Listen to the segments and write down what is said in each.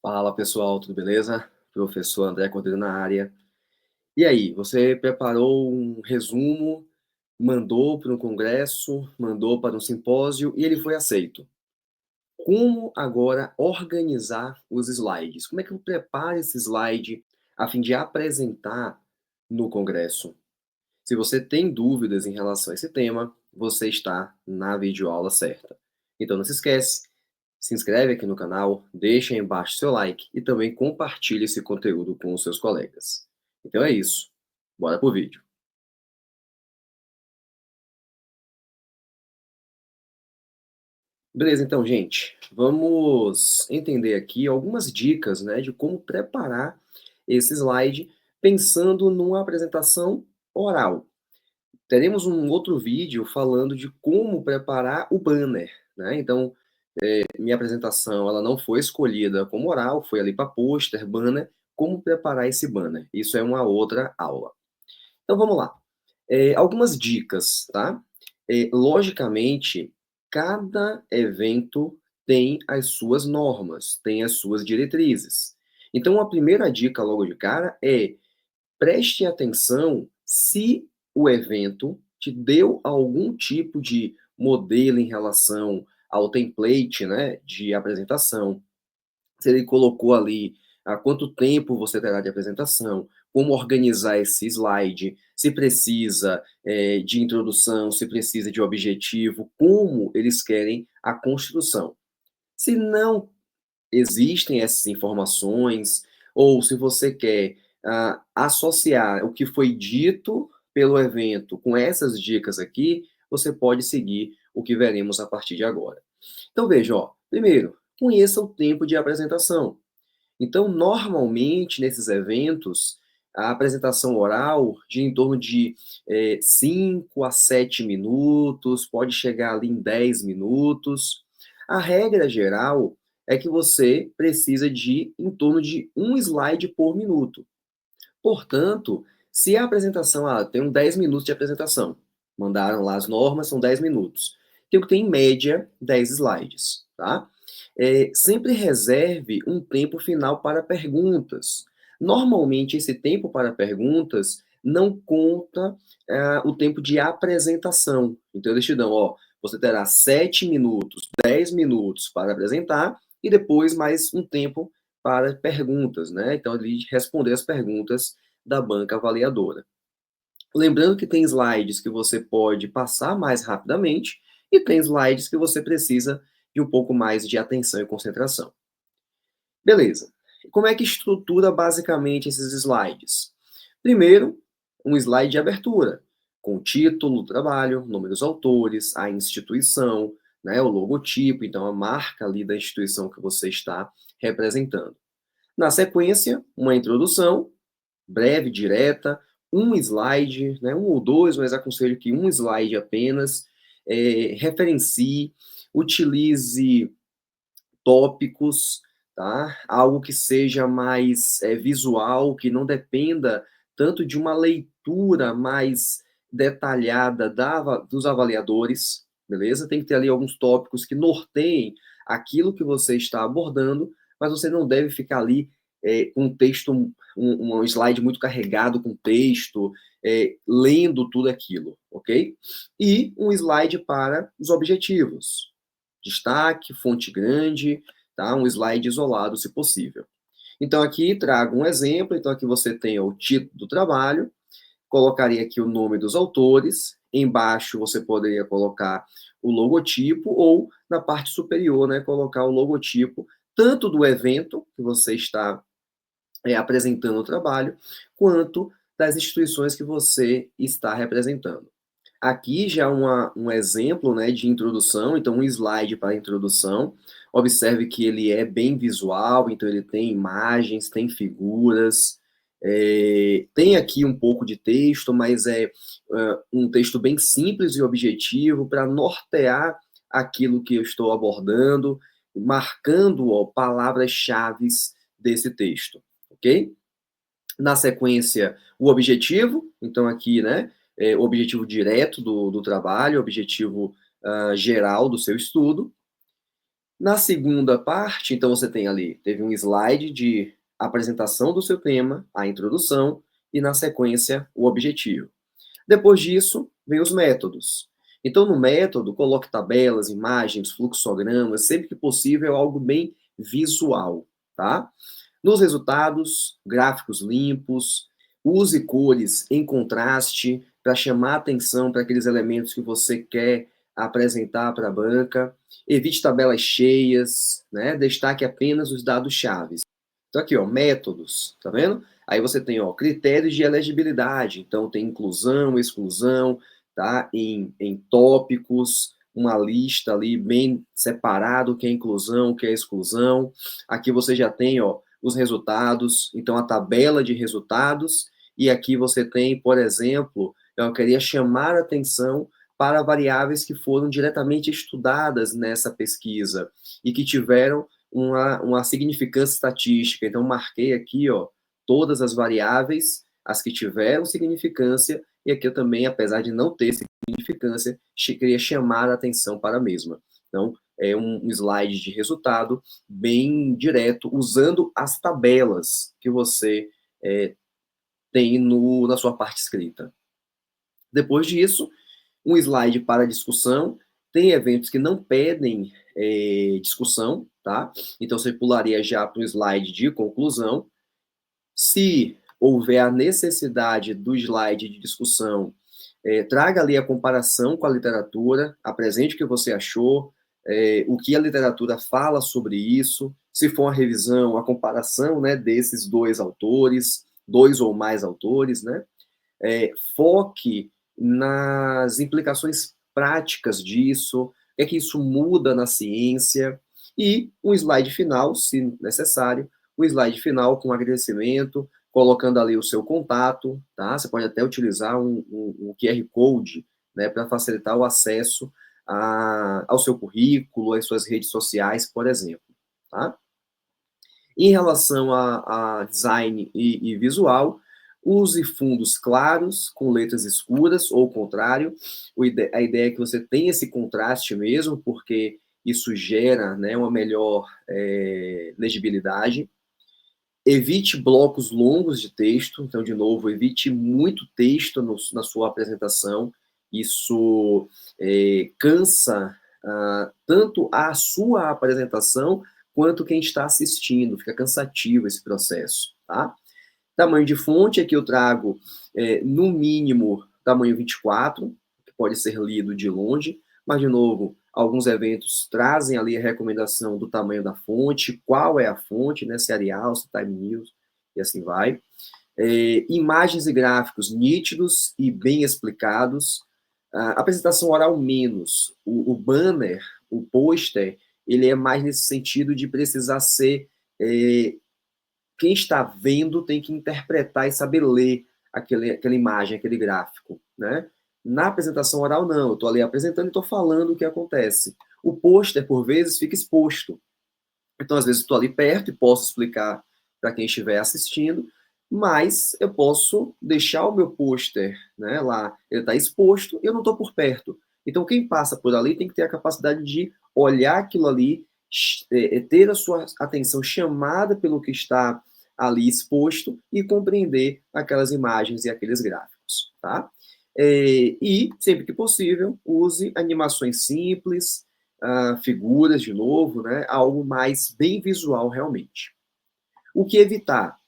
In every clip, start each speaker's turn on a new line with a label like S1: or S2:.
S1: Fala pessoal, tudo beleza? Professor André Cordeiro na área. E aí, você preparou um resumo, mandou para um congresso, mandou para um simpósio e ele foi aceito. Como agora organizar os slides? Como é que eu preparo esse slide a fim de apresentar no congresso? Se você tem dúvidas em relação a esse tema, você está na videoaula certa. Então não se esquece, se inscreve aqui no canal, deixa aí embaixo seu like e também compartilhe esse conteúdo com os seus colegas. Então é isso. Bora pro vídeo. Beleza, então, gente, vamos entender aqui algumas dicas, né, de como preparar esse slide pensando numa apresentação oral. Teremos um outro vídeo falando de como preparar o banner, né? Então, minha apresentação ela não foi escolhida como oral, foi ali para pôster, banner, como preparar esse banner. Isso é uma outra aula. Então vamos lá. Algumas dicas, tá? Logicamente, cada evento tem as suas normas, tem as suas diretrizes. Então a primeira dica logo de cara é preste atenção se o evento te deu algum tipo de modelo em relação ao template, né, de apresentação. Se ele colocou ali há quanto tempo você terá de apresentação, como organizar esse slide, se precisa de introdução, se precisa de objetivo, como eles querem a construção. Se não existem essas informações, ou se você quer associar o que foi dito pelo evento com essas dicas aqui, você pode seguir o que veremos a partir de agora. Então veja, ó, primeiro, conheça o tempo de apresentação. Então, normalmente, nesses eventos, a apresentação oral de em torno de 5 a 7 minutos, pode chegar ali em 10 minutos. A regra geral é que você precisa de em torno de um slide por minuto. Portanto, se a apresentação, tem 10 minutos de apresentação, mandaram lá as normas, são 10 minutos. Tem que ter, em média, 10 slides, tá? Sempre reserve um tempo final para perguntas. Normalmente, esse tempo para perguntas não conta o tempo de apresentação. Então, eles te dão, ó, você terá 7 minutos, 10 minutos para apresentar e depois mais um tempo para perguntas, né? Então, ele responder as perguntas da banca avaliadora. Lembrando que tem slides que você pode passar mais rapidamente e tem slides que você precisa de um pouco mais de atenção e concentração. Beleza. Como é que estrutura basicamente esses slides? Primeiro, um slide de abertura, com o título do trabalho, nome dos autores, a instituição, né, o logotipo, então a marca ali da instituição que você está representando. Na sequência, uma introdução, breve, direta, um slide, né, um ou dois, mas aconselho que um slide apenas, referencie, utilize tópicos, tá? Algo que seja mais visual, que não dependa tanto de uma leitura mais detalhada dos avaliadores, beleza? Tem que ter ali alguns tópicos que norteiem aquilo que você está abordando, mas você não deve ficar ali com um texto, um slide muito carregado com texto, lendo tudo aquilo, ok? E um slide para os objetivos, destaque, fonte grande, tá? Um slide isolado, se possível. Então, aqui trago um exemplo. Então, aqui você tem o título do trabalho, colocaria aqui o nome dos autores, embaixo você poderia colocar o logotipo, ou na parte superior, né, colocar o logotipo, tanto do evento que você está apresentando o trabalho, quanto das instituições que você está representando. Aqui já um exemplo, né, de introdução, então um slide para introdução. Observe que ele é bem visual, então ele tem imagens, tem figuras, tem aqui um pouco de texto, mas é um texto bem simples e objetivo para nortear aquilo que eu estou abordando, marcando palavras-chave desse texto, ok? Na sequência, o objetivo, então aqui, né, o objetivo direto do trabalho, o objetivo geral do seu estudo. Na segunda parte, então você tem ali, teve um slide de apresentação do seu tema, a introdução, e na sequência o objetivo. Depois disso, vem os métodos. Então, no método, coloque tabelas, imagens, fluxogramas, sempre que possível, algo bem visual, tá? Nos resultados, gráficos limpos, use cores em contraste para chamar atenção para aqueles elementos que você quer apresentar para a banca. Evite tabelas cheias, né? Destaque apenas os dados-chave. Então aqui, ó, métodos, tá vendo? Aí você tem, ó, critérios de elegibilidade. Então tem inclusão, exclusão, tá? Em tópicos, uma lista ali bem separado, o que é inclusão, o que é exclusão. Aqui você já tem, ó, os resultados, então a tabela de resultados, e aqui você tem, por exemplo, eu queria chamar a atenção para variáveis que foram diretamente estudadas nessa pesquisa e que tiveram uma significância estatística. Então, marquei aqui, ó, todas as variáveis, as que tiveram significância, e aqui eu também, apesar de não ter significância, queria chamar a atenção para a mesma. Então, é um slide de resultado bem direto, usando as tabelas que você tem na sua parte escrita. Depois disso, um slide para discussão. Tem eventos que não pedem discussão, tá? Então você pularia já para um slide de conclusão. Se houver a necessidade do slide de discussão, traga ali a comparação com a literatura, apresente o que você achou, o que a literatura fala sobre isso, se for uma revisão, a comparação, né, desses dois autores, dois ou mais autores, né? Foque nas implicações práticas disso, é que isso muda na ciência, e um slide final, se necessário, um slide final com agradecimento, colocando ali o seu contato, tá? Você pode até utilizar um QR Code, né, para facilitar o acesso ao seu currículo, às suas redes sociais, por exemplo, tá? Em relação a design e visual, use fundos claros com letras escuras, ou o contrário. A ideia é que você tenha esse contraste mesmo, porque isso gera, né, uma melhor legibilidade. Evite blocos longos de texto. Então, de novo, evite muito texto na sua apresentação. Isso cansa tanto a sua apresentação quanto quem está assistindo. Fica cansativo esse processo, tá? Tamanho de fonte, aqui eu trago, no mínimo, tamanho 24, que pode ser lido de longe, mas, de novo, alguns eventos trazem ali a recomendação do tamanho da fonte, qual é a fonte, né, se é Arial, se é Time News, e assim vai. Imagens e gráficos nítidos e bem explicados. Apresentação oral menos. O banner, o pôster, ele é mais nesse sentido de precisar ser quem está vendo tem que interpretar e saber ler aquela imagem, aquele gráfico, né? Na apresentação oral, não. Eu estou ali apresentando e estou falando o que acontece. O pôster, por vezes, fica exposto. Então, às vezes, estou ali perto e posso explicar para quem estiver assistindo, mas eu posso deixar o meu pôster, né, lá, ele está exposto e eu não estou por perto. Então, quem passa por ali tem que ter a capacidade de olhar aquilo ali, ter a sua atenção chamada pelo que está ali exposto e compreender aquelas imagens e aqueles gráficos, tá? E, sempre que possível, use animações simples, figuras, de novo, né? Algo mais bem visual realmente. O que evitar?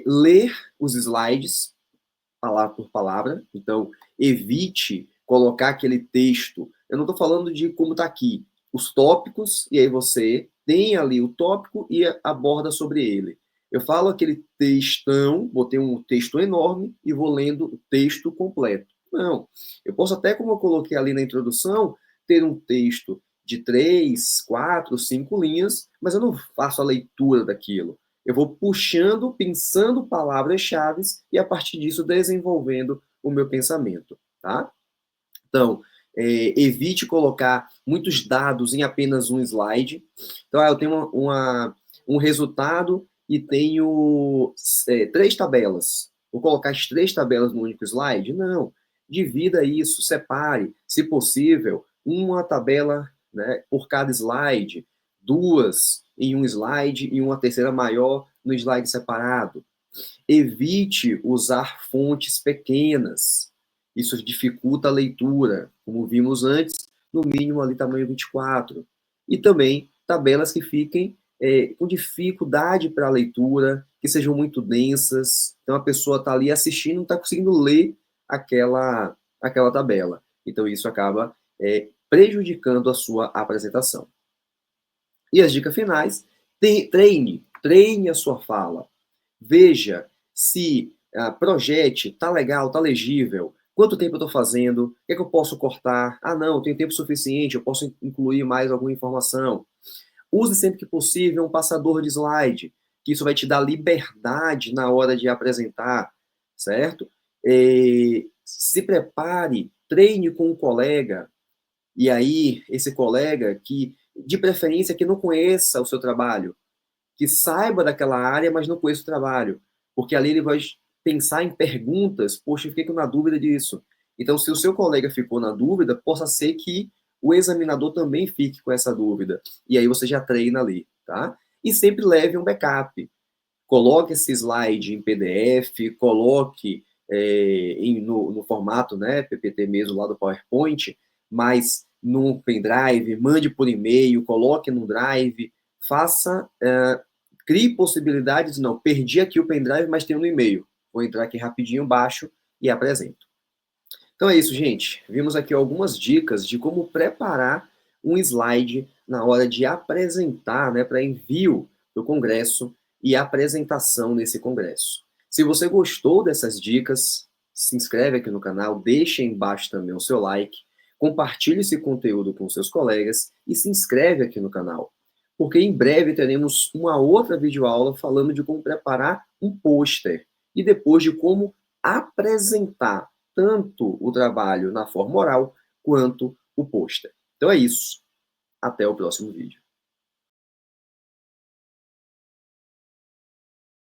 S1: Ler os slides, palavra por palavra. Então, evite colocar aquele texto. Eu não estou falando de como está aqui. Os tópicos, e aí você tem ali o tópico e aborda sobre ele. Eu falo aquele textão, botei um texto enorme e vou lendo o texto completo. Não. Eu posso até, como eu coloquei ali na introdução, ter um texto de 3, 4, 5 linhas, mas eu não faço a leitura daquilo. Eu vou puxando, pensando palavras-chave e, a partir disso, desenvolvendo o meu pensamento, tá? Então, evite colocar muitos dados em apenas um slide. Então, eu tenho um resultado e tenho 3 tabelas. Vou colocar as 3 tabelas no único slide? Não. Divida isso, separe, se possível, uma tabela, né, por cada slide. duas em um slide e uma terceira maior no slide separado. Evite usar fontes pequenas. Isso dificulta a leitura, como vimos antes, no mínimo ali tamanho 24. E também tabelas que fiquem com dificuldade para a leitura, que sejam muito densas. Então a pessoa está ali assistindo, não está conseguindo ler aquela tabela. Então isso acaba prejudicando a sua apresentação. E as dicas finais, treine a sua fala. Veja se projete, tá legal, tá legível, quanto tempo eu estou fazendo, o que é que eu posso cortar, não, eu tenho tempo suficiente, eu posso incluir mais alguma informação. Use sempre que possível um passador de slide, que isso vai te dar liberdade na hora de apresentar, certo? Se prepare, treine com um colega, e aí esse colega que, de preferência, que não conheça o seu trabalho, que saiba daquela área, mas não conheça o trabalho. Porque ali ele vai pensar em perguntas, poxa, eu fiquei na dúvida disso. Então, se o seu colega ficou na dúvida, possa ser que o examinador também fique com essa dúvida. E aí você já treina ali, tá? E sempre leve um backup. Coloque esse slide em PDF, coloque no formato, né, PPT mesmo lá do PowerPoint, mas no pendrive, mande por e-mail, coloque no drive, faça, crie possibilidades, não, perdi aqui o pendrive, mas tem no e-mail. Vou entrar aqui rapidinho, baixo e apresento. Então é isso, gente. Vimos aqui algumas dicas de como preparar um slide na hora de apresentar, né, para envio do congresso e apresentação nesse congresso. Se você gostou dessas dicas, se inscreve aqui no canal, deixa aí embaixo também o seu like, compartilhe esse conteúdo com seus colegas e se inscreve aqui no canal, porque em breve teremos uma outra videoaula falando de como preparar um pôster e depois de como apresentar tanto o trabalho na forma oral quanto o pôster. Então é isso. Até o próximo vídeo.